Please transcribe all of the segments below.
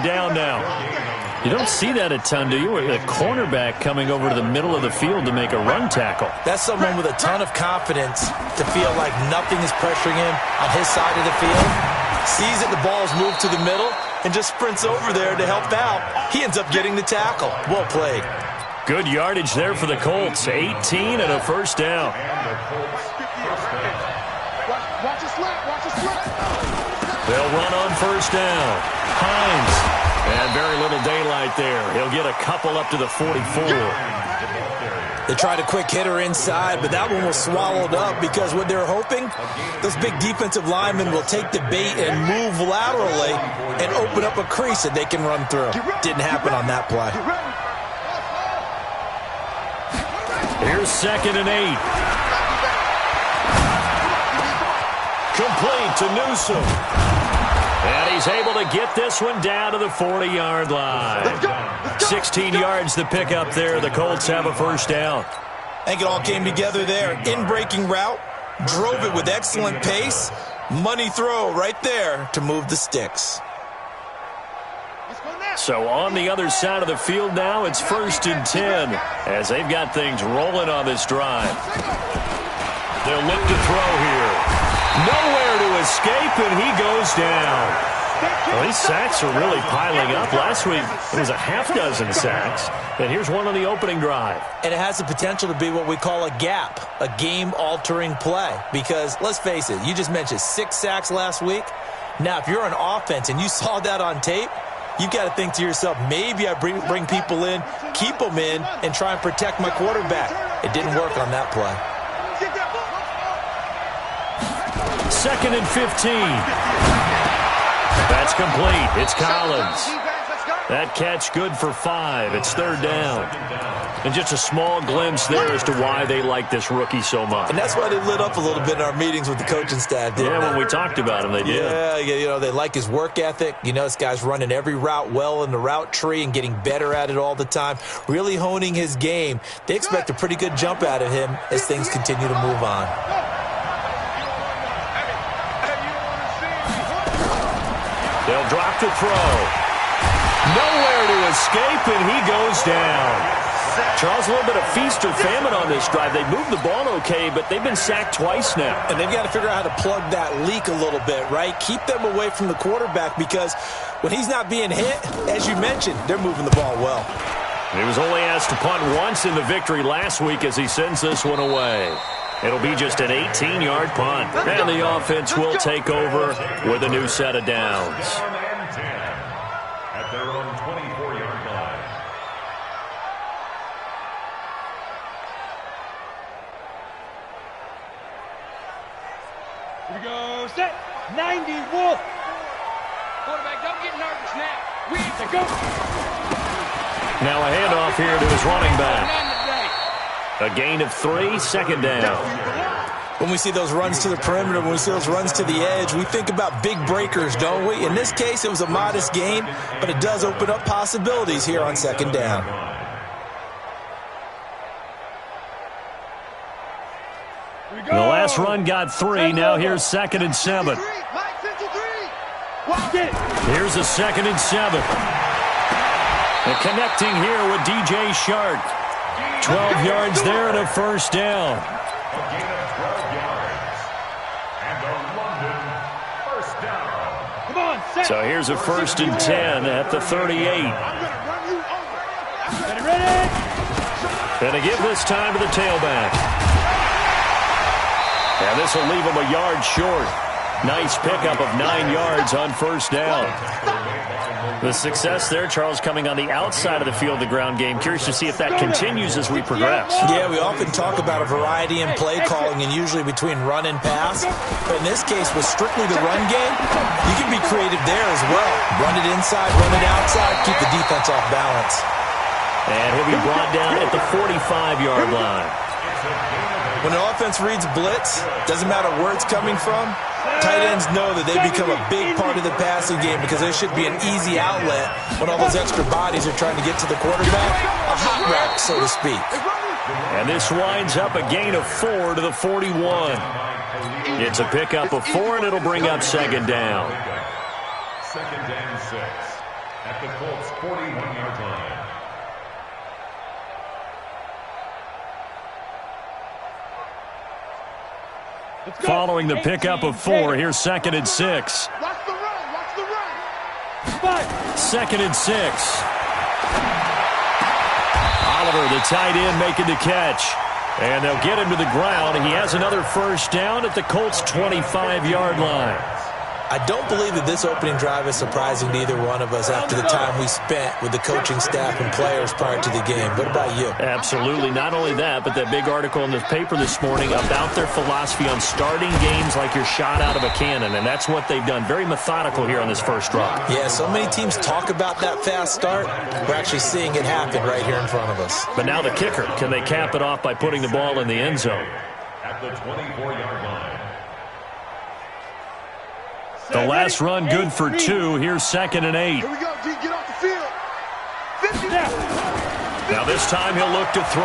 Down now. You don't see that a ton, do you? A cornerback coming over to the middle of the field to make a run tackle. That's someone with a ton of confidence to feel like nothing is pressuring him on his side of the field. Sees that the ball's moved to the middle and just sprints over there to help out. He ends up getting the tackle. Well played. Good yardage there for the Colts. 18 and a first down. Watch it slap. Watch it slap. They'll run on first down. Hines. And very little daylight there. He'll get a couple up to the 44. They tried a quick hitter inside, but that one was swallowed up because what they're hoping, those big defensive linemen will take the bait and move laterally and open up a crease that they can run through. Didn't happen on that play. Here's 2nd and 8. Complete to Newsome. And he's able to get this one down to the 40-yard line. 16 yards to pick up there. The Colts have a first down. I think it all came together there. In-breaking route, drove it with excellent pace. Money throw right there to move the sticks. So on the other side of the field now, it's 1st and 10 as they've got things rolling on this drive. They'll look to throw here. Nowhere to escape, and he goes down. Well, these sacks are really piling up. Last week, it was a half dozen sacks. And here's one on the opening drive. And it has the potential to be what we call a gap, a game-altering play. Because, let's face it, you just mentioned 6 sacks last week. Now, if you're an offense and you saw that on tape, you've got to think to yourself, maybe I bring people in, keep them in, and try and protect my quarterback. It didn't work on that play. 2nd and 15. That's complete. It's Collins. That catch good for 5. It's 3rd down. And just a small glimpse there as to why they like this rookie so much. And that's why they lit up a little bit in our meetings with the coaching staff. Yeah, when we talked about him, they did. Yeah, you know, they like his work ethic. You know, this guy's running every route well in the route tree and getting better at it all the time, really honing his game. They expect a pretty good jump out of him as things continue to move on. They'll drop to throw. Nowhere to escape, and he goes down. Charles, a little bit of feast or famine on this drive. They moved the ball okay, but they've been sacked twice now. And they've got to figure out how to plug that leak a little bit, right? Keep them away from the quarterback because when he's not being hit, as you mentioned, they're moving the ball well. He was only asked to punt once in the victory last week as he sends this one away. It'll be just an 18-yard punt. And the offense will take over with a new set of downs. At their own 24-yard line. Here we go. Set. 90 Wolf. Quarterback, don't get nervous now. We need to go. Now a handoff here to his running back. A gain of 3, 2nd down. When we see those runs to the perimeter, when we see those runs to the edge, we think about big breakers, don't we? In this case, it was a modest gain, but it does open up possibilities here on 2nd down. The last run got 3. Now here's 2nd and 7. Here's a 2nd and 7. And connecting here with DJ Shark. 12 yards there and a first down. A gain of 12 yards. And a London first down. Come on, So here's a 1st and 10 at the 38. Ready? Gonna give this time to the tailback. And this will leave him a yard short. Nice pickup of 9 yards on first down. The success there, Charles, coming on the outside of the field, the ground game. Curious to see if that continues as we progress. Yeah, we often talk about a variety in play calling and usually between run and pass. But in this case, with strictly the run game, you can be creative there as well. Run it inside, run it outside, keep the defense off balance. And he'll be brought down at the 45-yard line. When an offense reads blitz, doesn't matter where it's coming from, tight ends know that they become a big part of the passing game because there should be an easy outlet when all those extra bodies are trying to get to the quarterback. A hot route, so to speak. And this winds up a gain of 4 to the 41. It's a pickup of 4, and it'll bring up 2nd down. 2nd and 6. At the Colts' 41-yard line. Following the pickup of 4, here's 2nd and 6. Watch the run. Watch the run. 2nd and 6. Oliver, the tight end, making the catch. And they'll get him to the ground. He has another first down at the Colts' 25-yard line. I don't believe that this opening drive is surprising to either one of us after the time we spent with the coaching staff and players prior to the game. What about you? Absolutely. Not only that, but that big article in the paper this morning about their philosophy on starting games like you're shot out of a cannon, and that's what they've done. Very methodical here on this first drive. Yeah, so many teams talk about that fast start. We're actually seeing it happen right here in front of us. But now the kicker. Can they cap it off by putting the ball in the end zone? At the 24-yard line. The last run good for 2. Here's 2nd and 8. Here we go, D. Get off the field. 50 Now this time he'll look to throw.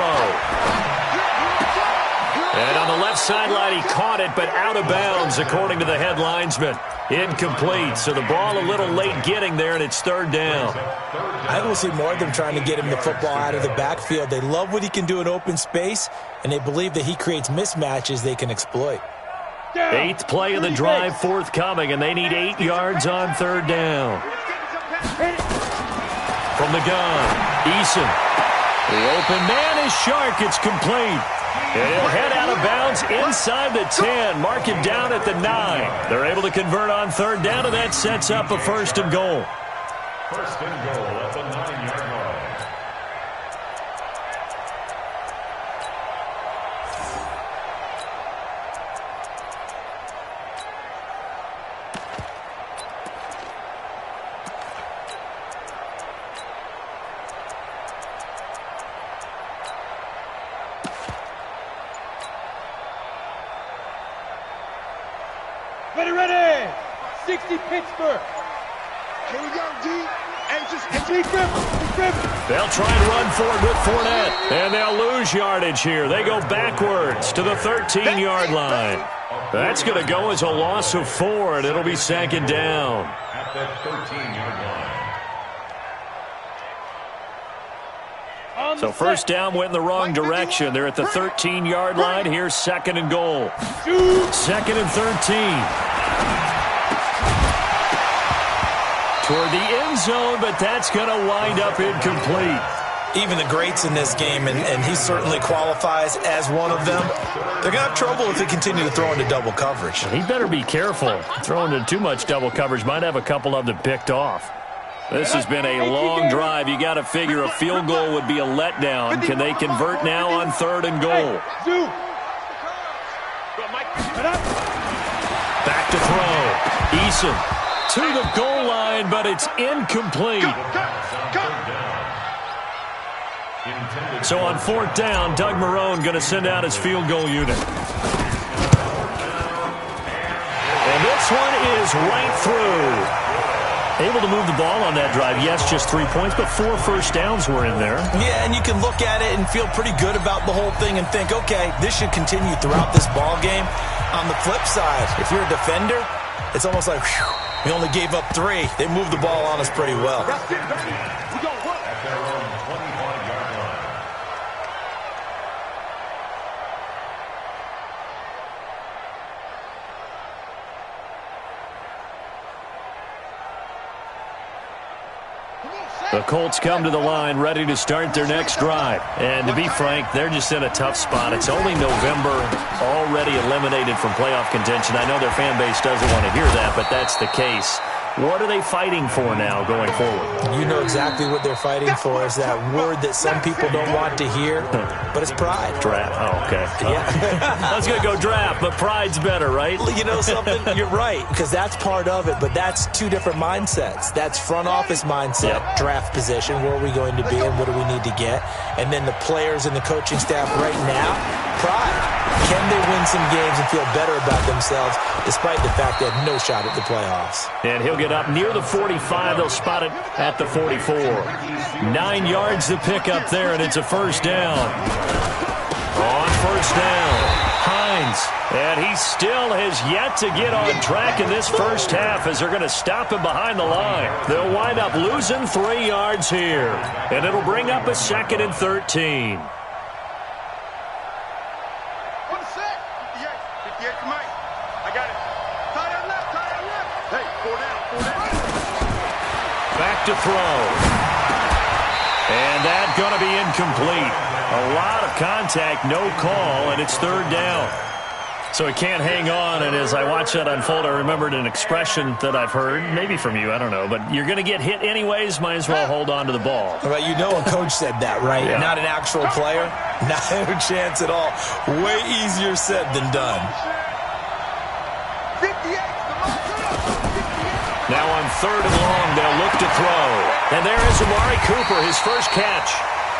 And on the left sideline, he caught it, but out of bounds, according to the head linesman. Incomplete, so the ball a little late getting there, and it's 3rd down. I will see more of them trying to get him the football out of the backfield. They love what he can do in open space, and they believe that he creates mismatches they can exploit. 8th play of the drive forthcoming, and they need 8 yards on 3rd down. From the gun, Eason. The open man is Shark. It's complete. And he'll head out of bounds inside the 10. Mark him down at the 9. They're able to convert on 3rd down, and that sets up a 1st and goal. 1st and goal at the 9-yard line. Ready. 60 Pittsburgh. Here we go, D. Anxious. They'll try and run forward with Fournette. And they'll lose yardage here. They go backwards to the 13-yard line. That's going to go as a loss of 4, and it'll be 2nd down. At the 13-yard line. So 1st down went in the wrong direction. They're at the 13-yard line. Here's 2nd and goal. 2nd and 13. Toward the end zone, but that's going to wind up incomplete. Even the greats in this game, and he certainly qualifies as one of them, they're going to have trouble if they continue to throw into double coverage. He better be careful. Throwing into too much double coverage might have a couple of them picked off. This has been a long drive. You got to figure a field goal would be a letdown. Can they convert now on 3rd and goal? Back to throw. Eason to the goal line, but it's incomplete. So on 4th down, Doug Marrone going to send out his field goal unit. And this one is right through. Able to move the ball on that drive. Yes, just 3 points, but 4 first downs were in there. Yeah, and you can look at it and feel pretty good about the whole thing and think, okay, this should continue throughout this ball game. On the flip side, if you're a defender, it's almost like, whew, we only gave up 3. They moved the ball on us pretty well. At their own 25-yard line. The Colts come to the line ready to start their next drive. And to be frank, they're just in a tough spot. It's only November, already eliminated from playoff contention. I know their fan base doesn't want to hear that, but that's the case. What are they fighting for now going forward? You know exactly what they're fighting for. Is that word that some people don't want to hear, but it's pride. Draft. Oh, okay. Yeah. I was going to go draft, but pride's better, right? You know something? You're right, because that's part of it, but that's 2 different mindsets. That's front office mindset, draft position, where are we going to be and what do we need to get? And then the players and the coaching staff right now, pride. Can they win some games and feel better about themselves despite the fact they have no shot at the playoffs? And he'll get up near the 45. They'll spot it at the 44. 9 yards to pick up there, and it's a first down. On first down, Hines. And he still has yet to get on track in this first half as they're going to stop him behind the line. They'll wind up losing 3 yards here. And it'll bring up a 2nd and 13. Back to throw. And that's going to be incomplete. A lot of contact, no call, and it's 3rd down. So he can't hang on, and as I watch that unfold, I remembered an expression that I've heard, maybe from you, I don't know, but you're going to get hit anyways, might as well hold on to the ball. Well, you know a coach said that, right? Yeah. Not an actual player. Not a chance at all. Way easier said than done. Now on 3rd and long, they'll look to throw. And there is Amari Cooper, his first catch.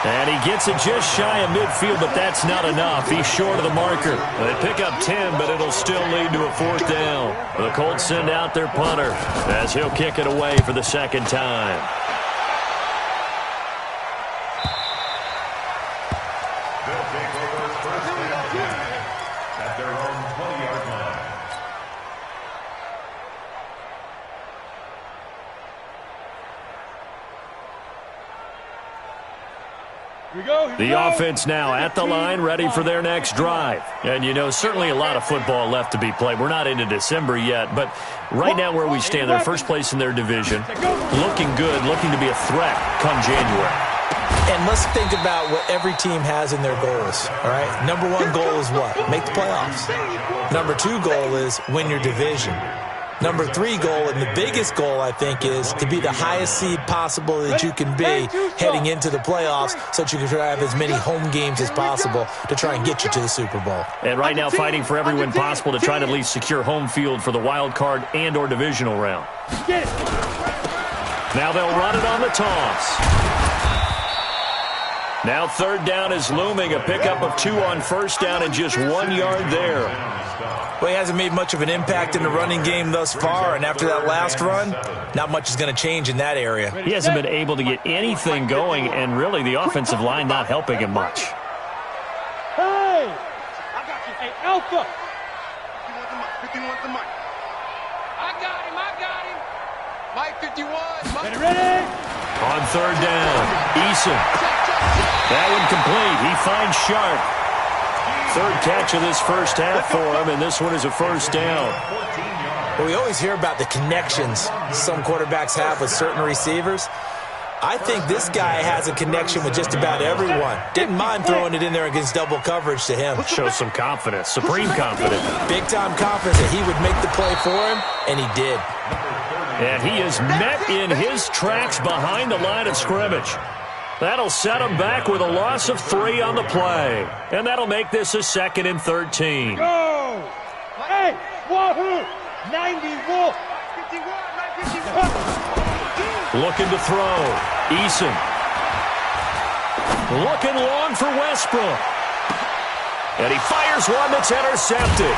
And he gets it just shy of midfield, but that's not enough. He's short of the marker. They pick up 10, but it'll still lead to a 4th down. The Colts send out their punter as he'll kick it away for the 2nd time. They'll take over first and 10 at their own 20-yard line. The offense now at the line, ready for their next drive. And, you know, certainly a lot of football left to be played. We're not into December yet, but right now where we stand, they're first place in their division. Looking good, looking to be a threat come January. And let's think about what every team has in their goals, all right? Number 1 goal is what? Make the playoffs. Number 2 goal is win your division. Number 3 goal, and the biggest goal, I think, is to be the highest seed possible that you can be heading into the playoffs so that you can try to have as many home games as possible to try and get you to the Super Bowl. And right now fighting for every win possible to try to at least secure home field for the wild card and or divisional round. Now they'll run it on the toss. Now 3rd down is looming, a pickup of 2 on 1st down and just 1 yard there. Well, he hasn't made much of an impact in the running game thus far, and after that last run, not much is going to change in that area. He hasn't been able to get anything going, and really the offensive line not helping him much. Hey! I got you. Hey, Alpha! 51 to Mike. I got him. Mike 51. Mike. Ready? On 3rd down, Eason. That one complete. He finds Sharp. 3rd catch of this first half for him, and this one is a 1st down. Well, we always hear about the connections some quarterbacks have with certain receivers. I think this guy has a connection with just about everyone. Didn't mind throwing it in there against double coverage to him. Shows some confidence, supreme confidence. Big-time confidence that he would make the play for him, and he did. And he is met in his tracks behind the line of scrimmage. That'll set him back with a loss of 3 on the play. And that'll make this a 2nd and 13. Go! Hey, wahoo! 91! 51, Looking to throw. Eason. Looking long for Westbrook. And he fires one that's intercepted.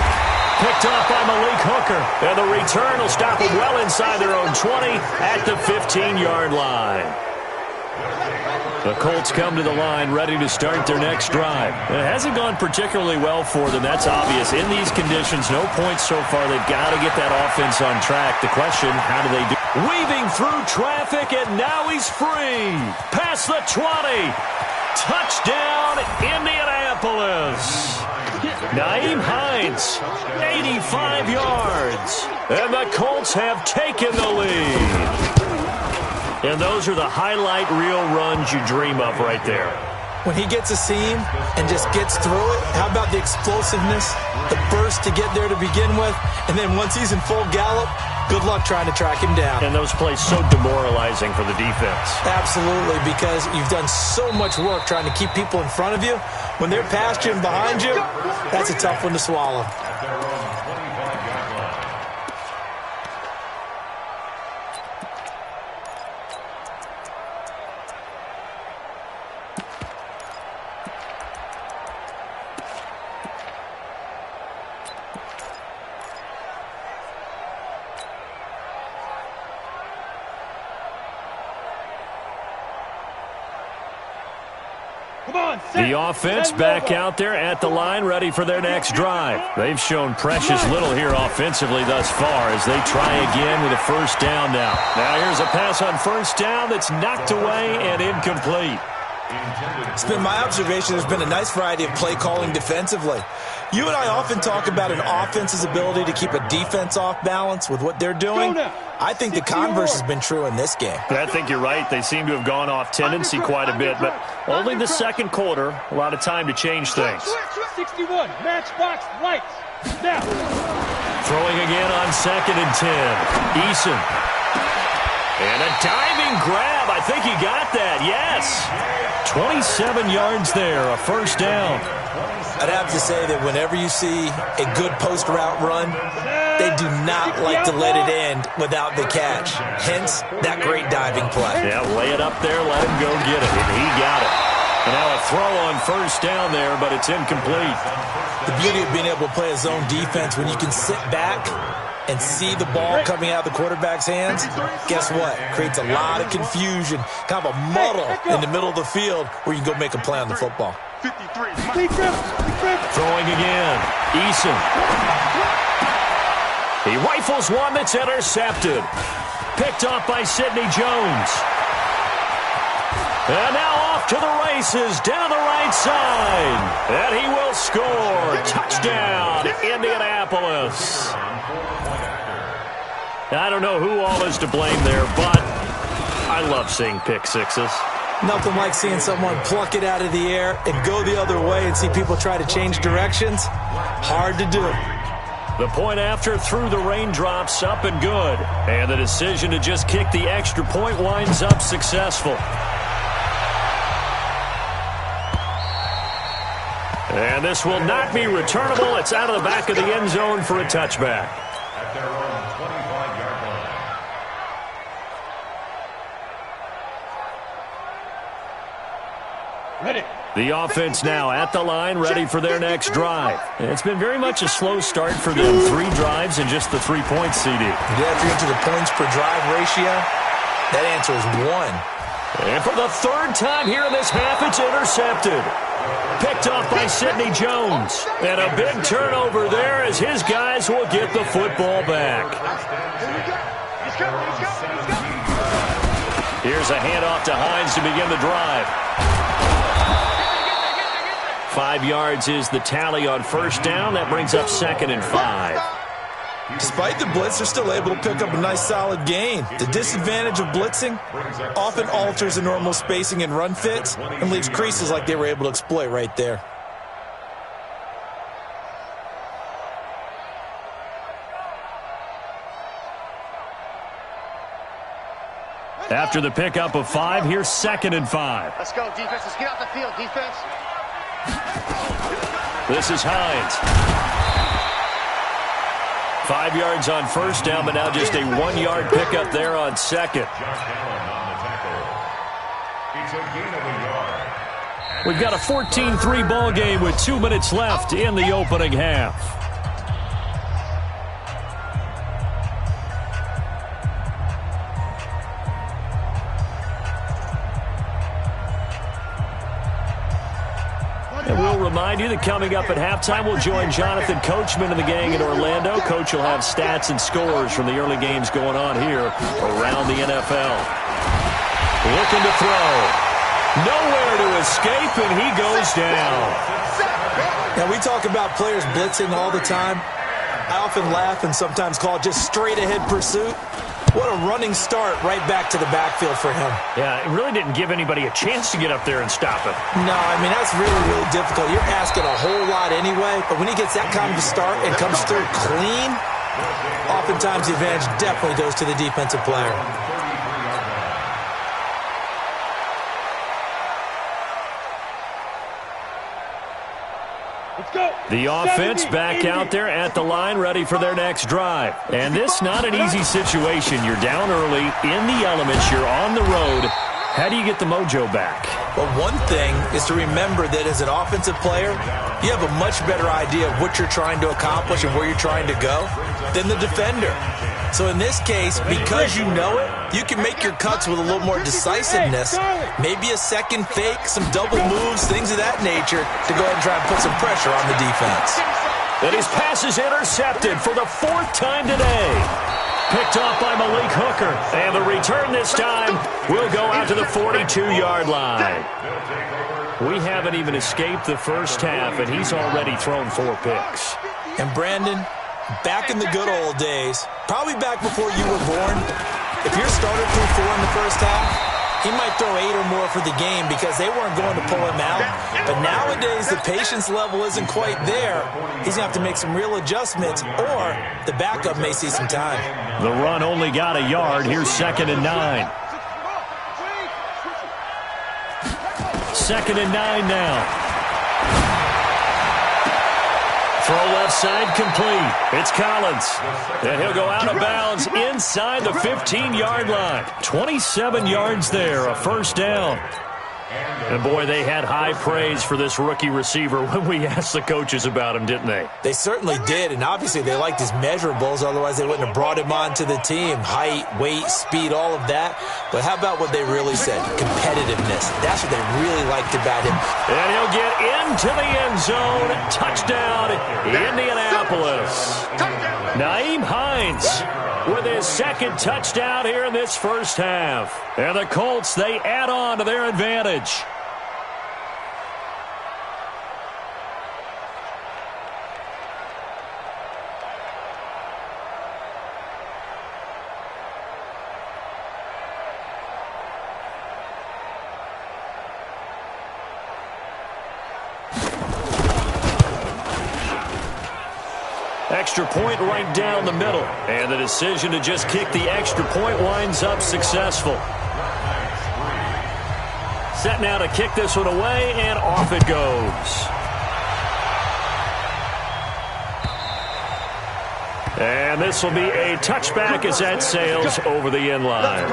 Picked off by Malik Hooker. And the return will stop him well inside their own 20 at the 15-yard line. The Colts come to the line ready to start their next drive. It hasn't gone particularly well for them, that's obvious. In these conditions, no points so far. They've got to get that offense on track. The question, how do they do? Weaving through traffic, and now he's free. Past the 20. Touchdown, Indianapolis. Naeem Hines, 85 yards. And the Colts have taken the lead. And those are the highlight reel runs you dream of right there. When he gets a seam and just gets through it, how about the explosiveness, the burst to get there to begin with, and then once he's in full gallop, good luck trying to track him down. And those plays so demoralizing for the defense. Absolutely, because you've done so much work trying to keep people in front of you. When they're past you and behind you, that's a tough one to swallow. Come on, The offense back out there at the line, ready for their next drive. They've shown precious little here offensively thus far as they try again with a first down now. Now here's a pass on first down that's knocked away and incomplete. It's been my observation there's been a nice variety of play calling defensively. You and I often talk about an offense's ability to keep a defense off balance with what they're doing. I think the converse has been true in this game. I think you're right. They seem to have gone off tendency quite a bit, but only the second quarter, a lot of time to change things. 61, matchbox lights. Now. Throwing again on 2nd and 10. Eason. And a diving grab. I think he got that. Yes. 27 yards there, a first down. I'd have to say that whenever you see a good post route run, they do not like to let it end without the catch. Hence, that great diving play. Yeah, lay it up there, let him go get it, and he got it. And now a throw on first down there, but it's incomplete. The beauty of being able to play a zone defense when you can sit back and see the ball coming out of the quarterback's hands, guess what? Creates a lot of confusion, kind of a muddle in the middle of the field where you can go make a play on the football. Throwing again. Eason. He rifles one that's intercepted. Picked off by Sidney Jones. And now off to the races down the right side. And he will score. Touchdown, Indianapolis. I don't know who all is to blame there, but I love seeing pick sixes. Nothing like seeing someone pluck it out of the air and go the other way and see people try to change directions. Hard to do. The point after through the raindrops, up and good. And the decision to just kick the extra point winds up successful. And this will not be returnable. It's out of the back of the end zone for a touchback. At their own 25-yard line. Ready. The offense now at the line, ready for their next drive. It's been very much a slow start for them. 3 drives and just the 3 points, CD. Yeah, if you get to the points per drive ratio, that answer is 1. And for the 3rd time here in this half, it's intercepted. Picked off by Sidney Jones. And a big turnover there as his guys will get the football back. Here's a handoff to Hines to begin the drive. 5 yards is the tally on first down. That brings up 2nd and 5. Despite the blitz, they're still able to pick up a nice solid gain. The disadvantage of blitzing often alters the normal spacing and run fits and leaves creases like they were able to exploit right there. After the pickup of 5, here's 2nd and 5. Let's go, defense. Let's get out the field, defense. This is Hines. 5 yards on first down, but now just a 1-yard pickup there on 2nd. We've got a 14-3 ball game with 2 minutes left in the opening half. And we'll remind you that coming up at halftime, we'll join Jonathan Coachman and the gang in Orlando. Coach will have stats and scores from the early games going on here around the NFL. Looking to throw. Nowhere to escape, and he goes down. Now, we talk about players blitzing all the time. I often laugh and sometimes call it just straight-ahead pursuit. What a running start right back to the backfield for him. Yeah, it really didn't give anybody a chance to get up there and stop him. No, I mean, that's really, really difficult. You're asking a whole lot anyway, but when he gets that kind of a start and comes through clean, oftentimes the advantage definitely goes to the defensive player. The offense back out there at the line, ready for their next drive. And this not an easy situation. You're down early, in the elements, you're on the road. How do you get the mojo back? Well, one thing is to remember that as an offensive player, you have a much better idea of what you're trying to accomplish and where you're trying to go than the defender. So in this case, because you know it, you can make your cuts with a little more decisiveness, maybe a second fake, some double moves, things of that nature to go ahead and try and put some pressure on the defense. And his pass is intercepted for the 4th time today. Picked off by Malik Hooker. And the return this time will go out to the 42-yard line. We haven't even escaped the first half, and he's already thrown 4 picks. And Brandon, back in the good old days, probably back before you were born, if your starter threw 4 in the first half, he might throw 8 or more for the game because they weren't going to pull him out. But nowadays, the patience level isn't quite there. He's going to have to make some real adjustments, or the backup may see some time. The run only got a yard. Here's 2nd and 9. 2nd and 9 now. Throw left side complete. It's Collins. And he'll go out of bounds inside the 15-yard line. 27 yards there, a first down. And, boy, they had high praise for this rookie receiver when we asked the coaches about him, didn't they? They certainly did, and obviously they liked his measurables. Otherwise, they wouldn't have brought him onto the team. Height, weight, speed, all of that. But how about what they really said? Competitiveness. That's what they really liked about him. And he'll get into the end zone. Touchdown, Indianapolis. Nyheim Hines with his 2nd touchdown here in this first half. And the Colts, they add on to their advantage. Extra point right down the middle. And the decision to just kick the extra point winds up successful. Set now to kick this one away, and off it goes. And this will be a touchback as that sails over the end line.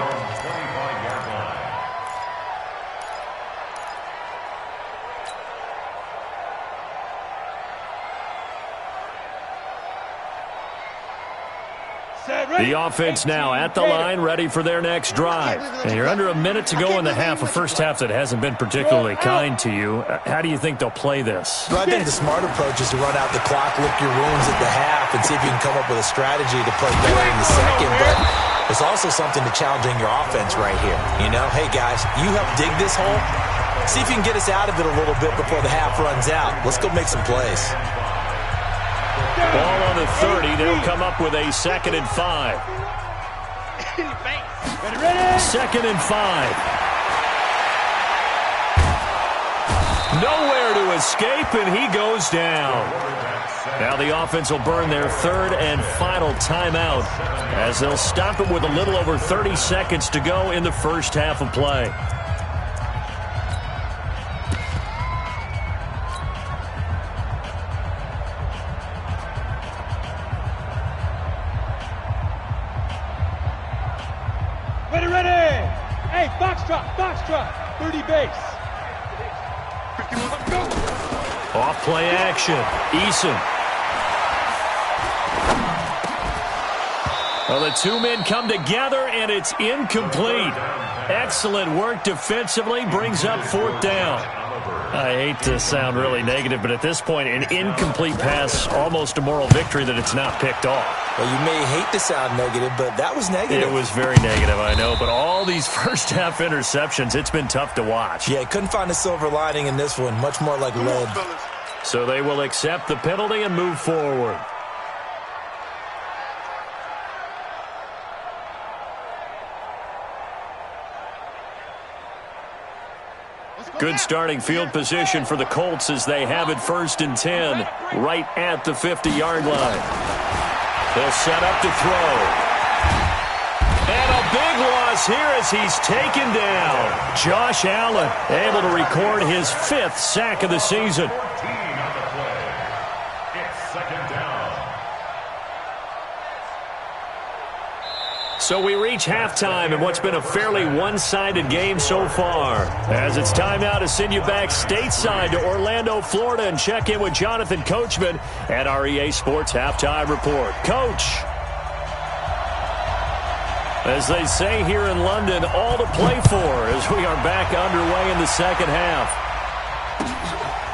The offense now at the line, ready for their next drive. And you're under a minute to go in the half, a first half that hasn't been particularly kind to you. How do you think they'll play this? Well, I think the smart approach is to run out the clock, lick your wounds at the half, and see if you can come up with a strategy to play better in the second. But there's also something to challenging your offense right here. You know, hey, guys, you help dig this hole. See if you can get us out of it a little bit before the half runs out. Let's go make some plays. Ball on the 30. They'll come up with a 2nd and 5. 2nd and 5. Nowhere to escape, and he goes down. Now the offense will burn their 3rd and final timeout as they'll stop it with a little over 30 seconds to go in the first half of play. Foxtrot, 30 base. Off play action. Eason. Well, the 2 men come together, and it's incomplete. Excellent work defensively. Brings up 4th down. I hate to sound really negative, but at this point, an incomplete pass, almost a moral victory that it's not picked off. Well, you may hate to sound negative, but that was negative. It was very negative, I know, but all these first-half interceptions, it's been tough to watch. Yeah, couldn't find a silver lining in this one, much more like lead. So they will accept the penalty and move forward. Good starting field position for the Colts as they have it 1st and 10 right at the 50-yard line. They'll set up to throw. And a big loss here as he's taken down. Josh Allen able to record his 5th sack of the season. So we reach halftime in what's been a fairly one-sided game so far. As it's time now to send you back stateside to Orlando, Florida, and check in with Jonathan Coachman at our EA Sports Halftime Report. Coach, as they say here in London, all to play for as we are back underway in the second half.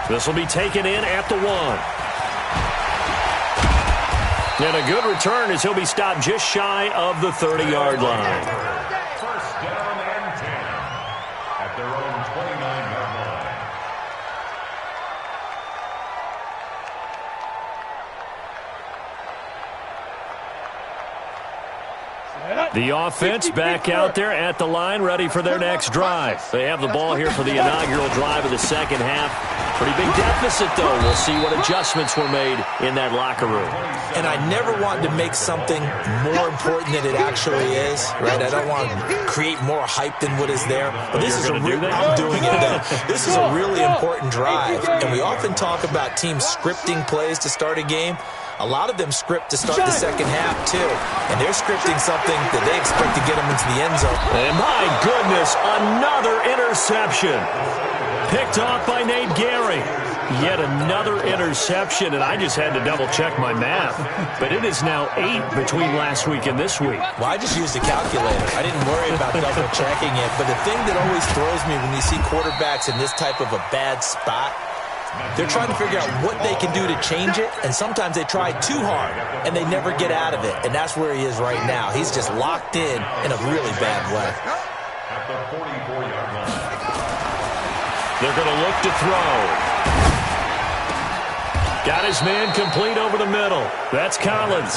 This will be taken in at the 1. And a good return as he'll be stopped just shy of the 30-yard line. First down and 10 at their own 29-yard line. The offense back out there at the line, ready for their next drive. They have the ball here for the inaugural drive of the second half. Pretty big deficit, though. We'll see what adjustments were made in that locker room. And I never want to make something more important than it actually is, right? I don't want to create more hype than what is there. But this is I'm doing it, though. This is a really important drive. And we often talk about teams scripting plays to start a game. A lot of them script to start the second half, too. And they're scripting something that they expect to get them into the end zone. And my goodness, another interception. Picked off by Nate Gary. Yet another interception, and I just had to double-check my math. But it is now 8 between last week and this week. Well, I just used a calculator. I didn't worry about double-checking it. But the thing that always throws me when you see quarterbacks in this type of a bad spot, they're trying to figure out what they can do to change it, and sometimes they try too hard, and they never get out of it. And that's where he is right now. He's just locked in a really bad way. At the 44-yard line. They're going to look to throw. Got his man complete over the middle. That's Collins.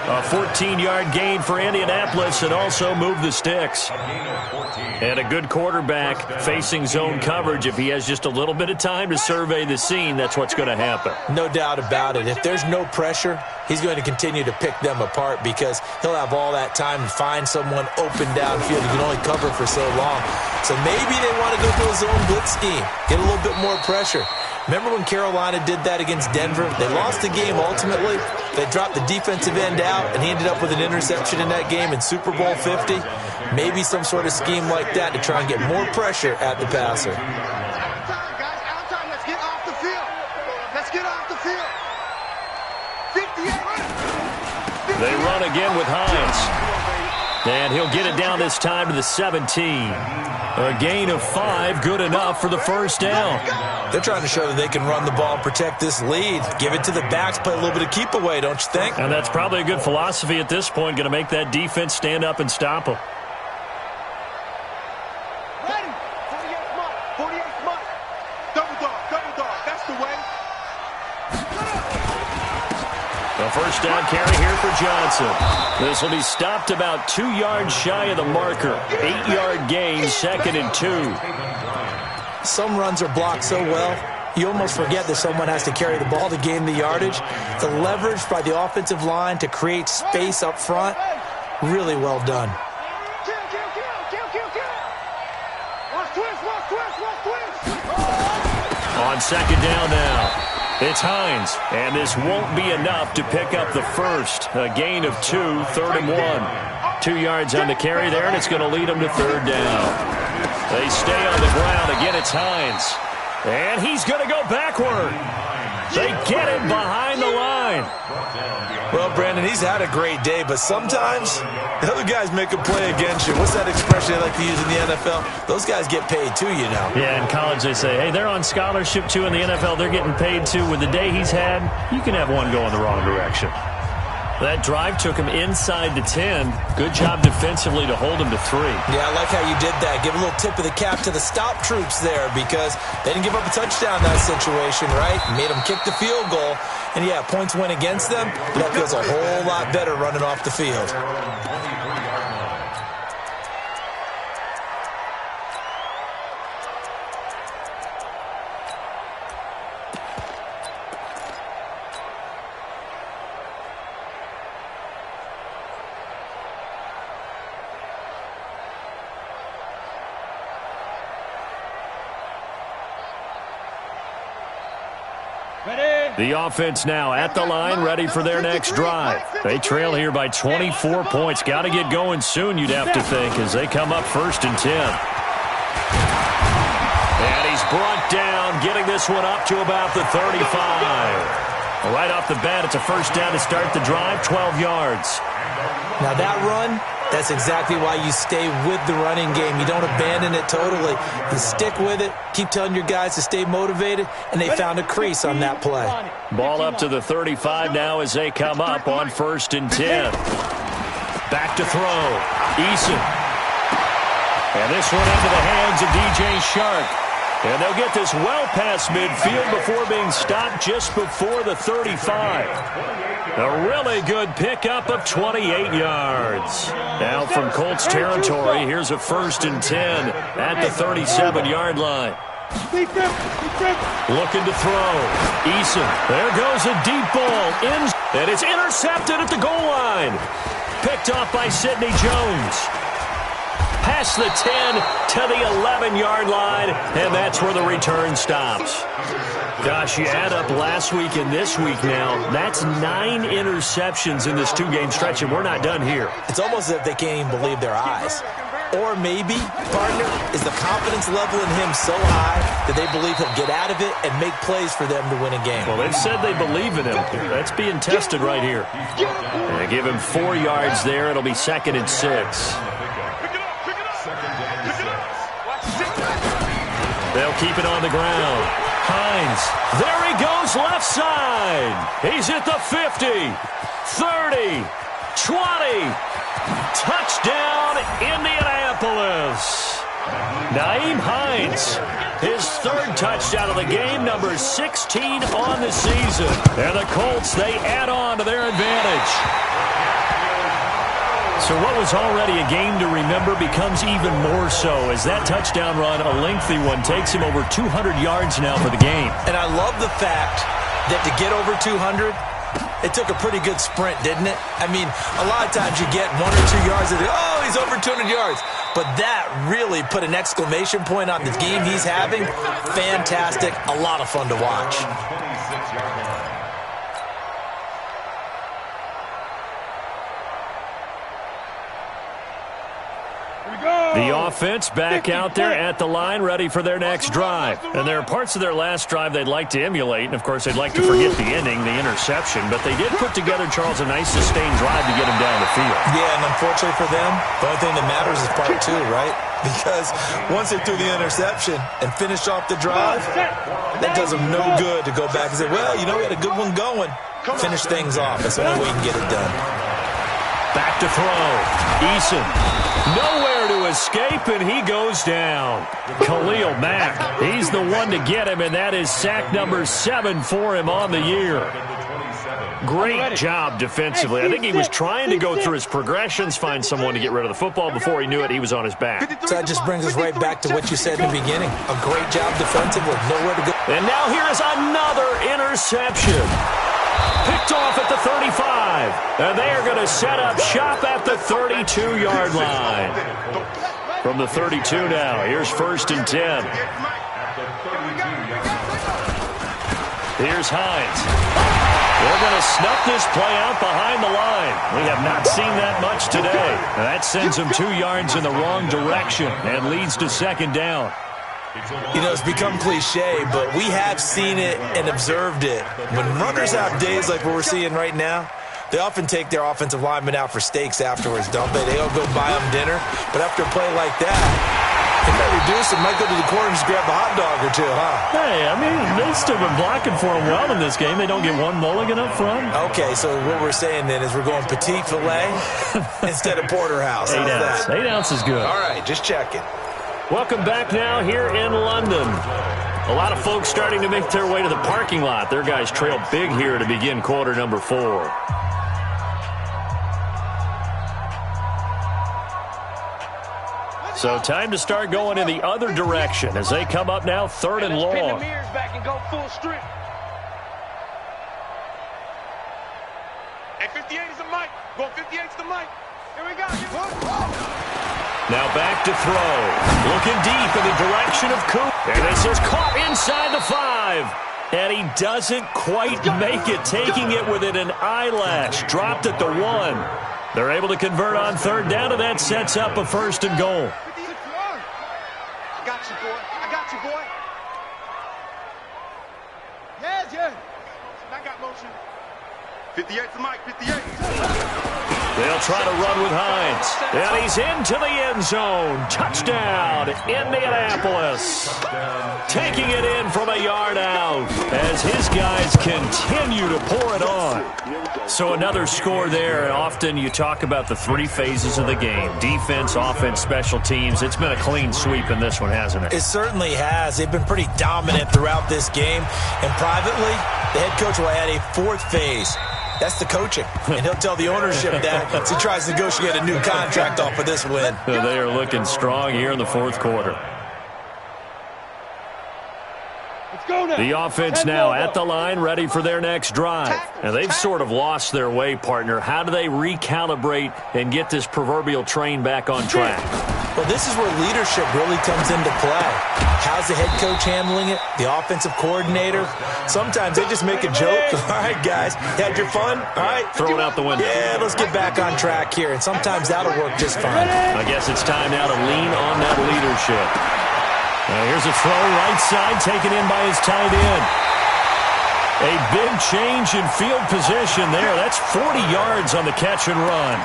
A 14-yard gain for Indianapolis and also moved the sticks. And a good quarterback facing zone coverage. If he has just a little bit of time to survey the scene, that's what's going to happen. No doubt about it. If there's no pressure, he's going to continue to pick them apart because he'll have all that time to find someone open downfield. He can only cover for so long. So maybe they want to go to a zone blitz scheme, get a little bit more pressure. Remember when Carolina did that against Denver? They lost the game ultimately. They dropped the defensive end out, and he ended up with an interception in that game in Super Bowl 50. Maybe some sort of scheme like that to try and get more pressure at the passer. Outside, guys, outside. Let's get off the field. Let's get off the field. 58. They run again with Hines. And he'll get it down this time to the 17. A gain of 5, good enough for the first down. They're trying to show that they can run the ball and protect this lead. Give it to the backs, play a little bit of keep away, don't you think? And that's probably a good philosophy at this point, going to make that defense stand up and stop them. Ready. 48 month. 48 month. Double dog. That's the way. The first down carry here for Johnson. This will be stopped about 2 yards shy of the marker. 8-yard gain, 2nd and 2. Some runs are blocked so well, you almost forget that someone has to carry the ball to gain the yardage. The leverage by the offensive line to create space up front, really well done. Kill. Watch twist. On second down now. It's Hines, and this won't be enough to pick up the first. A gain of 2, 3rd and 1. 2 yards on the carry there, and it's going to lead them to 3rd down. They stay on the ground. Again, it's Hines. And he's going to go backward. They get him behind the line. Well, Brandon, he's had a great day, but sometimes the other guys make a play against you. What's that expression they like to use in the NFL? Those guys get paid too, you know. Yeah, in college they say, hey, they're on scholarship too. In the NFL, they're getting paid too. With the day he's had, you can have one going the wrong direction. That drive took him inside the 10. Good job defensively to hold him to 3. Yeah, I like how you did that. Give a little tip of the cap to the stop troops there because they didn't give up a touchdown in that situation, right? Made them kick the field goal. And, yeah, points went against them, but that feels a whole lot better running off the field. Ready. The offense now at the line, ready for their next drive. They trail here by 24 points. Got to get going soon, you'd have to think, as they come up 1st and 10. And he's brought down, getting this one up to about the 35. Right off the bat, it's a first down to start the drive, 12 yards. Now that run, that's exactly why you stay with the running game. You don't abandon it totally. You stick with it, keep telling your guys to stay motivated, and they found a crease on that play. Ball up to the 35 now as they come up on 1st and 10. Back to throw. Eason. And this one into the hands of DJ Shark. And they'll get this well past midfield before being stopped just before the 35. A really good pickup of 28 yards. Now from Colts territory, here's a 1st and 10 at the 37-yard line. Looking to throw. Eason. There goes a deep ball. And it's intercepted at the goal line. Picked off by Sidney Jones. Past the 10 to the 11-yard line, and that's where the return stops. Gosh, you add up last week and this week now, that's 9 interceptions in this 2-game stretch, and we're not done here. It's almost as if they can't even believe their eyes. Or maybe, partner, is the confidence level in him so high that they believe he'll get out of it and make plays for them to win a game. Well, they've said they believe in him. That's being tested right here. And they give him 4 yards there. It'll be 2nd and 6. They'll keep it on the ground. Hines. There he goes, left side. He's at the 50, 30, 20. Touchdown, Indianapolis. Nyheim Hines, his 3rd touchdown of the game, number 16 on the season. And the Colts, they add on to their advantage. So what was already a game to remember becomes even more so as that touchdown run, a lengthy one, takes him over 200 yards now for the game. And I love the fact that to get over 200, it took a pretty good sprint, didn't it? I mean, a lot of times you get 1 or 2 yards and oh, he's over 200 yards. But that really put an exclamation point on the game he's having. Fantastic. A lot of fun to watch. The offense back out there at the line, ready for their next drive. And there are parts of their last drive they'd like to emulate, and, of course, they'd like to forget the ending, the interception. But they did put together, Charles, a nice sustained drive to get him down the field. Yeah, and unfortunately for them, the only thing that matters is part 2, right? Because once they threw the interception and finished off the drive, that does them no good to go back and say, well, you know, we had a good one going. Finish things off. That's the only way you can get it done. Back to throw. Eason. Nowhere to escape, and he goes down. Khalil Mack, he's the one to get him, and that is sack number 7 for him on the year. Great job defensively. I think he was trying to go through his progressions, find someone to get rid of the football. Before he knew it, he was on his back. So that just brings us right back to what you said in the beginning. A great job defensively, nowhere to go. And now here is another interception. Picked off at the 35. And they are going to set up shop at the 32-yard line. From the 32 now, here's 1st and 10. Here's Hines. They're going to snuff this play out behind the line. We have not seen that much today. That sends them 2 yards in the wrong direction and leads to 2nd down. You know, it's become cliche, but we have seen it and observed it. When runners have days like what we're seeing right now, they often take their offensive linemen out for steaks afterwards, don't they? They all go buy them dinner. But after a play like that, they might reduce them, might go to the corner and just grab a hot dog or 2, huh? Hey, I mean, they've still been blocking for them well in this game. They don't get one mulligan up front. Okay, so what we're saying then is we're going petite filet instead of porterhouse. 8 ounce. 8 ounce is good. All right, just checking. Welcome back now here in London. A lot of folks starting to make their way to the parking lot. Their guys trail big here to begin quarter number 4. So time to start going in the other direction as they come up now 3rd and long. Pin the mirrors back and go full strip. Hey, 58 is the mic. Go 58 is the mic. Here we go. Now back to throw. Looking deep in the direction of Coop. And this is caught inside the 5. And he doesn't quite make it, taking it within an eyelash. Dropped at the 1. They're able to convert on third down, and that sets up a 1st and goal. I got you, boy. I got you, boy. Yes. I got motion. 58 to Mike, 58. They'll try to run with Hines. And he's into the end zone. Touchdown, Indianapolis. Taking it in from a yard out as his guys continue to pour it on. So another score there. Often you talk about the 3 phases of the game. Defense, offense, special teams. It's been a clean sweep in this one, hasn't it? It certainly has. They've been pretty dominant throughout this game. And privately, the head coach will add a 4th phase. That's the coaching. And he'll tell the ownership that as he tries to negotiate a new contract off of this win. They are looking strong here in the 4th quarter. The offense now at the line, ready for their next drive. And they've sort of lost their way, partner. How do they recalibrate and get this proverbial train back on track? Well, this is where leadership really comes into play. How's the head coach handling it? The offensive coordinator? Sometimes they just make a joke. All right, guys, you had your fun? All right. Throw it out the window. Yeah, let's get back on track here. And sometimes that'll work just fine. I guess it's time now to lean on that leadership. Here's a throw right side taken in by his tight end. A big change in field position there. That's 40 yards on the catch and run.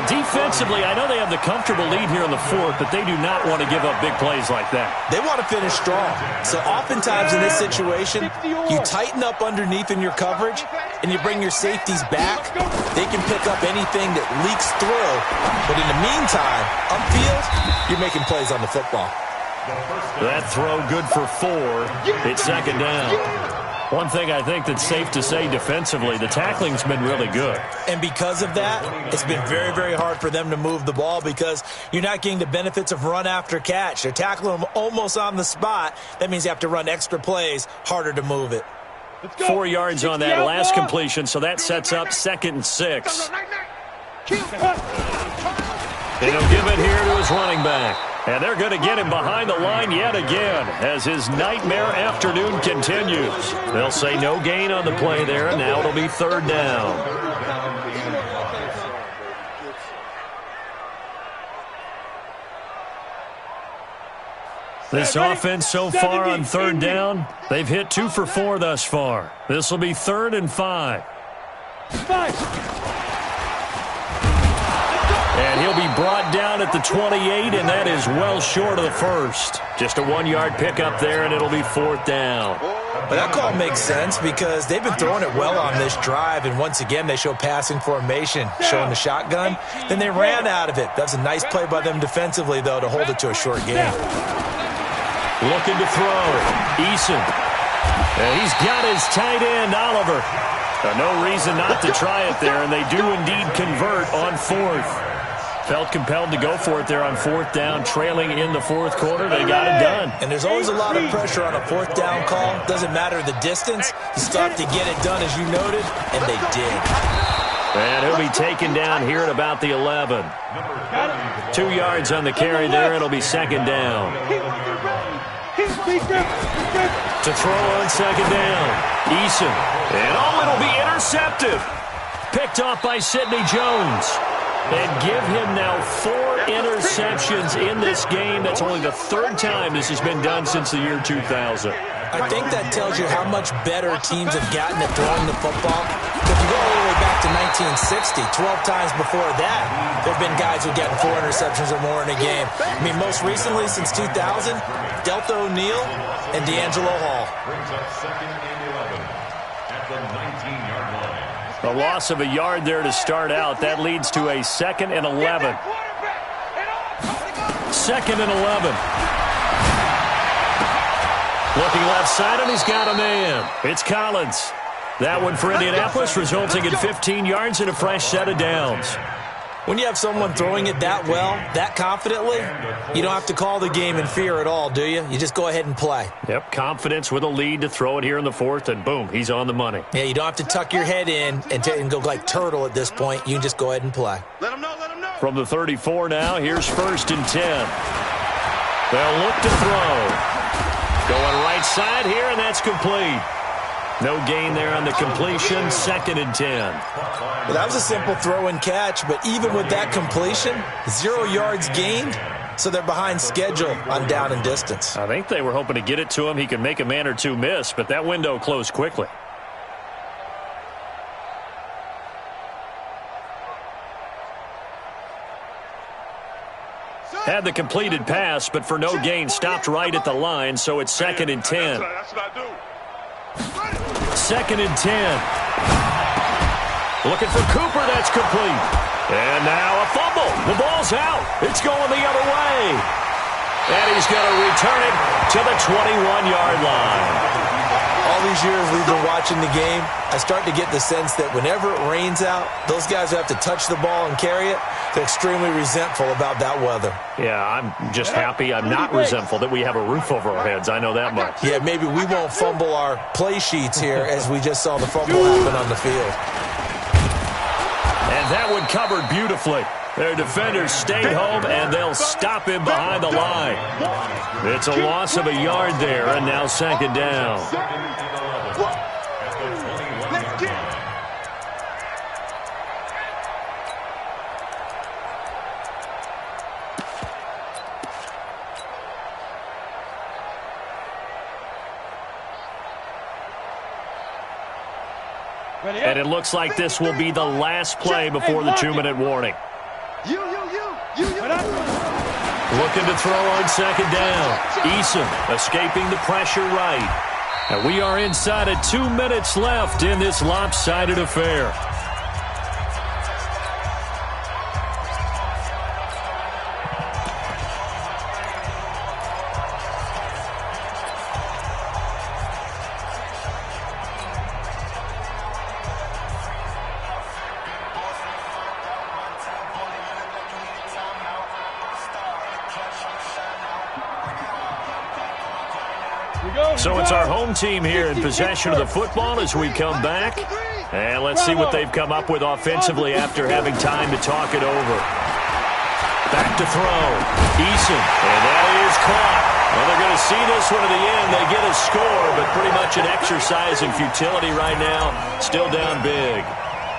Defensively, I know they have the comfortable lead here in the 4th, but they do not want to give up big plays like that. They want to finish strong. So oftentimes in this situation, you tighten up underneath in your coverage, and you bring your safeties back. They can pick up anything that leaks through. But in the meantime, upfield, you're making plays on the football. That throw good for 4. It's 2nd down. One thing I think that's safe to say defensively, the tackling's been really good. And because of that, it's been very, very hard for them to move the ball because you're not getting the benefits of run after catch. They're tackling them almost on the spot. That means you have to run extra plays, harder to move it. 4 yards on that last completion, so that sets up 2nd and 6. And he'll give it here to his running back. And they're going to get him behind the line yet again as his nightmare afternoon continues. They'll say no gain on the play there, and now it'll be 3rd down. This offense so far on 3rd down, they've hit 2 for 4 thus far. This will be 3rd and 5. And he'll be brought down at the 28, and that is well short of the 1st. Just a 1-yard pickup there, and it'll be 4th down. But that call makes sense because they've been throwing it well on this drive, and once again they show passing formation, showing the shotgun. Then they ran out of it. That's a nice play by them defensively, though, to hold it to a short game. Looking to throw. Eason. And he's got his tight end, Oliver. No reason not to try it there, and they do indeed convert on 4th. Felt compelled to go for it there on 4th down, trailing in the 4th quarter. They got it done. And there's always a lot of pressure on a 4th down call. Doesn't matter the distance. You start to get it done, as you noted, and they did. And he'll be taken down here at about the 11. 2 yards on the carry there. It'll be 2nd down. To throw on 2nd down. Eason. And it'll be intercepted. Picked off by Sidney Jones. And give him now 4 interceptions in this game. That's only the 3rd time this has been done since the year 2000. I think that tells you how much better teams have gotten at throwing the football. If you go all the way back to 1960, 12 times before that, there have been guys who've gotten 4 interceptions or more in a game. I mean, most recently, since 2000, Delta O'Neal and D'Angelo Hall. Brings up 2nd and 11 at the 19-yard line. A loss of a yard there to start out. That leads to a 2nd and 11. 2nd and 11. Looking left side, and he's got a man. It's Collins. That one for Indianapolis, resulting in 15 yards and a fresh set of downs. When you have someone throwing it that well, that confidently, you don't have to call the game in fear at all, do you? You just go ahead and play. Yep, confidence with a lead to throw it here in the 4th, and boom, he's on the money. Yeah, you don't have to tuck your head in and go like turtle at this point. You can just go ahead and play. Let him know, let him know. From the 34 now, here's 1st and 10. They'll look to throw. Going right side here, and that's complete. No gain there on the completion, 2nd and 10. Well, that was a simple throw and catch, but even with that completion, 0 yards gained, so they're behind schedule on down and distance. I think they were hoping to get it to him. He could make a man or two miss, but that window closed quickly. Had the completed pass, but for no gain, stopped right at the line, so it's 2nd and 10. That's what I do. 2nd and 10. Looking for Cooper, that's complete. And now a fumble. The ball's out. It's going the other way. And he's going to return it to the 21-yard line. All these years we've been watching the game, I start to get the sense that whenever it rains out, those guys who have to touch the ball and carry it, they're extremely resentful about that weather. Yeah, I'm just happy I'm not resentful that we have a roof over our heads. I know that much. Yeah, maybe we won't fumble our play sheets here as we just saw the fumble happen on the field. And that one covered beautifully. Their defenders stayed home, and they'll stop him behind the line. It's a loss of a yard there, and now 2nd down. And it looks like this will be the last play before the 2-minute warning. Looking to throw on 2nd down. Eason escaping the pressure right. And we are inside of 2 minutes left in this lopsided affair. So it's our home team here in possession of the football as we come back. And let's see what they've come up with offensively after having time to talk it over. Back to throw. Eason. And that is caught. Well, they're going to see this one at the end. They get a score, but pretty much an exercise in futility right now. Still down big.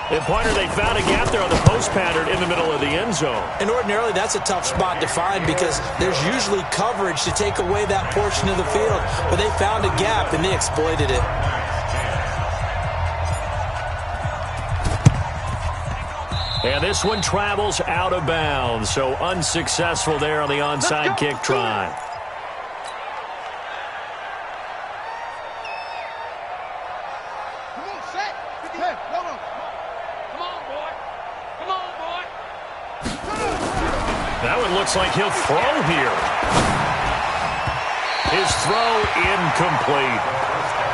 And Pointer, they found a gap there on the post pattern in the middle of the end zone. And ordinarily, that's a tough spot to find because there's usually coverage to take away that portion of the field. But they found a gap, and they exploited it. And this one travels out of bounds, so unsuccessful there on the onside kick try. That one looks like he'll throw here. His throw incomplete.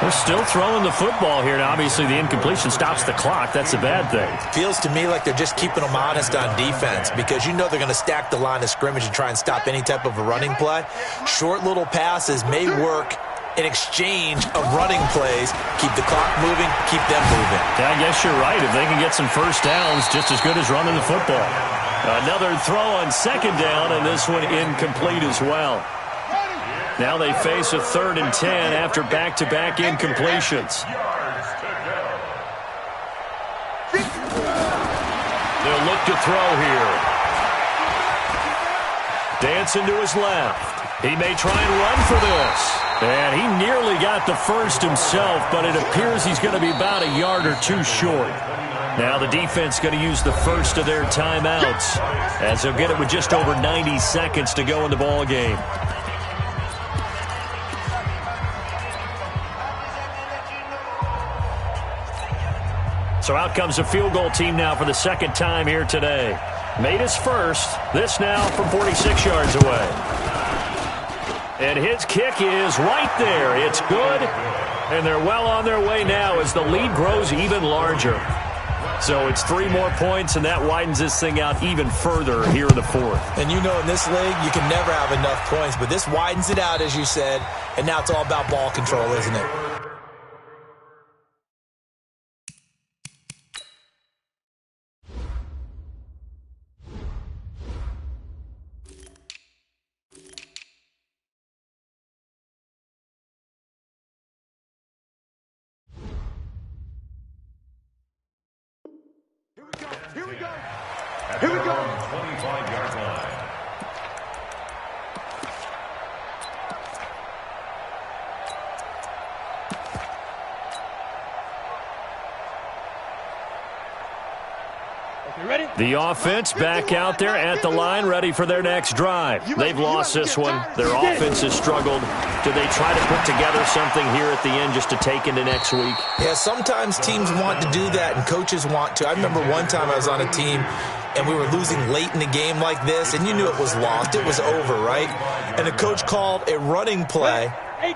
They're still throwing the football here. Now, obviously, the incompletion stops the clock. That's a bad thing. Feels to me like they're just keeping them honest on defense because you know they're going to stack the line of scrimmage and try and stop any type of a running play. Short little passes may work in exchange of running plays. Keep the clock moving, keep them moving. Yeah, I guess you're right. If they can get some first downs, just as good as running the football. Another throw on 2nd down, and this one incomplete as well. Now they face a 3rd and 10 after back-to-back incompletions. They'll look to throw here. Dancing to his left. He may try and run for this. And he nearly got the first himself, but it appears he's going to be about a yard or two short. Now the defense going to use the first of their timeouts as they'll get it with just over 90 seconds to go in the ball game. So out comes a field goal team now for the 2nd time here today. Made his first. This now from 46 yards away. And his kick is right there. It's good. And they're well on their way now as the lead grows even larger. So it's 3 more points, and that widens this thing out even further here in the 4th. And you know in this league, you can never have enough points, but this widens it out, as you said, and now it's all about ball control, isn't it? Here we go. At Here we their go. own 25-yard line. Okay, ready? The offense back out there at the line, ready for their next drive. They've lost this one. Their offense has struggled. Do they try to put together something here at the end just to take into next week? Yeah, sometimes teams want to do that and coaches want to. I remember one time I was on a team and we were losing late in the game like this, and you knew it was lost. It was over, right? And the coach called a running play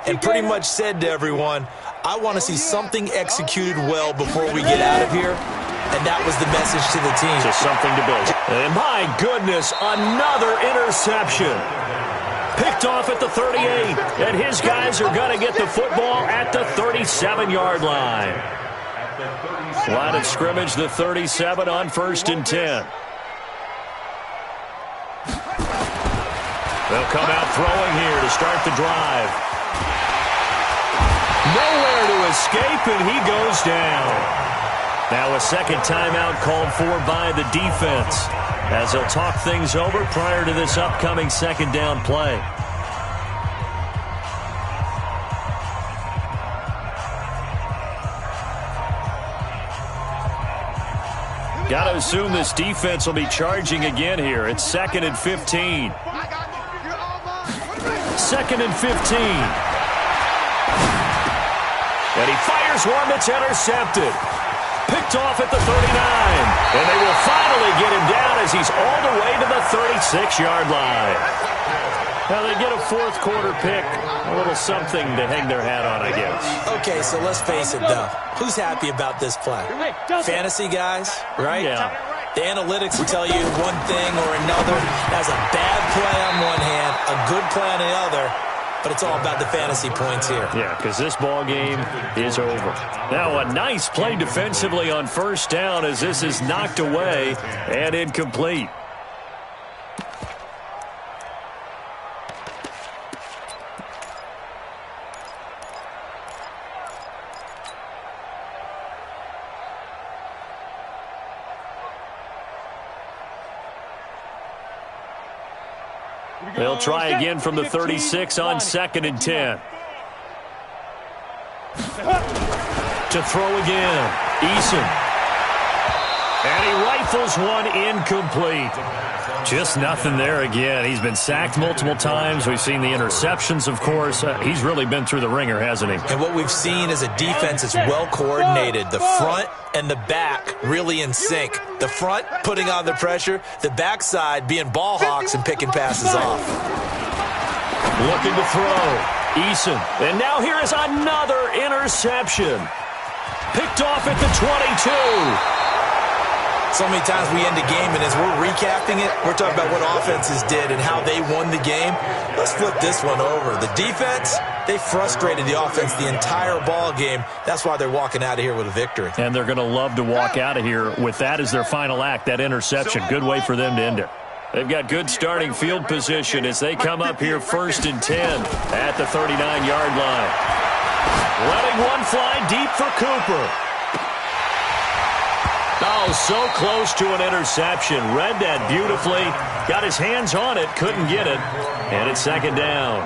and pretty much said to everyone, I want to see something executed well before we get out of here. And that was the message to the team. Just something to build. And my goodness, another interception. Picked off at the 38. And his guys are going to get the football at the 37-yard line. Line of scrimmage, the 37 on 1st and 10. They'll come out throwing here to start the drive. Nowhere to escape, and he goes down. Now a second timeout called for by the defense as they'll talk things over prior to this upcoming second down play. Got to assume this defense will be charging again here. It's 2nd and 15. 2nd and 15. And he fires one that's intercepted. Picked off at the 39. And they will finally get him down as he's all the way to the 36-yard line. Now they get a fourth quarter pick. A little something to hang their hat on, I guess. Okay, so let's face it, though. Who's happy about this play? Fantasy guys, right? Yeah. The analytics will tell you one thing or another. That's a bad play on one hand, a good play on the other. But it's all about the fantasy points here. Yeah, because this ball game is over. Now a nice play defensively on 1st down as this is knocked away and incomplete. They'll try again from the 36 on 2nd and 10. To throw again. Eason. And he rifles one incomplete. Just nothing there again. He's been sacked multiple times. We've seen the interceptions, of course. He's really been through the ringer, hasn't he? And what we've seen is a defense that's well coordinated. The front and the back really in sync. The front putting on the pressure. The backside being ball hawks and picking passes off. Looking to throw. Eason. And now here is another interception. Picked off at the 22. So many times we end a game, and as we're recapping it, we're talking about what offenses did and how they won the game. Let's flip this one over. The defense, they frustrated the offense the entire ball game. That's why they're walking out of here with a victory. And they're going to love to walk out of here with that as their final act, that interception. Good way for them to end it. They've got good starting field position as they come up here 1st and 10 at the 39-yard line. Letting one fly deep for Cooper. Oh, so close to an interception. Read that beautifully. Got his hands on it. Couldn't get it. And it's 2nd down.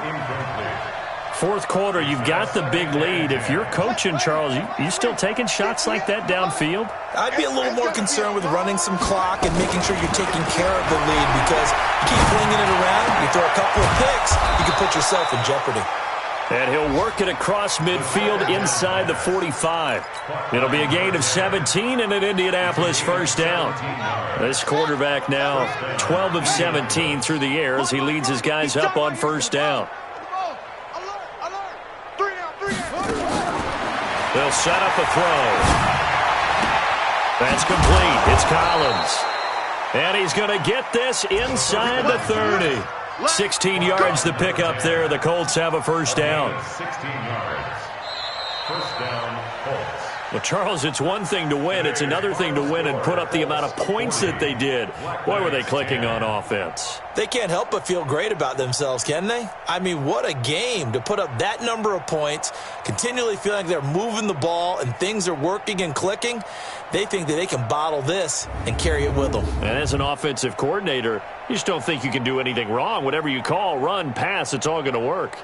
4th quarter, you've got the big lead. If you're coaching, Charles, you still taking shots like that downfield? I'd be a little more concerned with running some clock and making sure you're taking care of the lead, because you keep flinging it around, you throw a couple of picks, you can put yourself in jeopardy. And he'll work it across midfield inside the 45. It'll be a gain of 17 and an Indianapolis 1st down. This quarterback now 12 of 17 through the air as he leads his guys up on 1st down. They'll set up a throw. That's complete. It's Collins. And he's going to get this inside the 30. 16 yards the pickup there. The Colts have a 1st down. 16 yards. 1st down, Colts. Well, Charles, it's one thing to win. It's another thing to win and put up the amount of points that they did. Boy, were they clicking on offense. They can't help but feel great about themselves, can they? I mean, what a game to put up that number of points, continually feeling like they're moving the ball and things are working and clicking. They think that they can bottle this and carry it with them. And as an offensive coordinator, you just don't think you can do anything wrong. Whatever you call, run, pass, it's all going to work.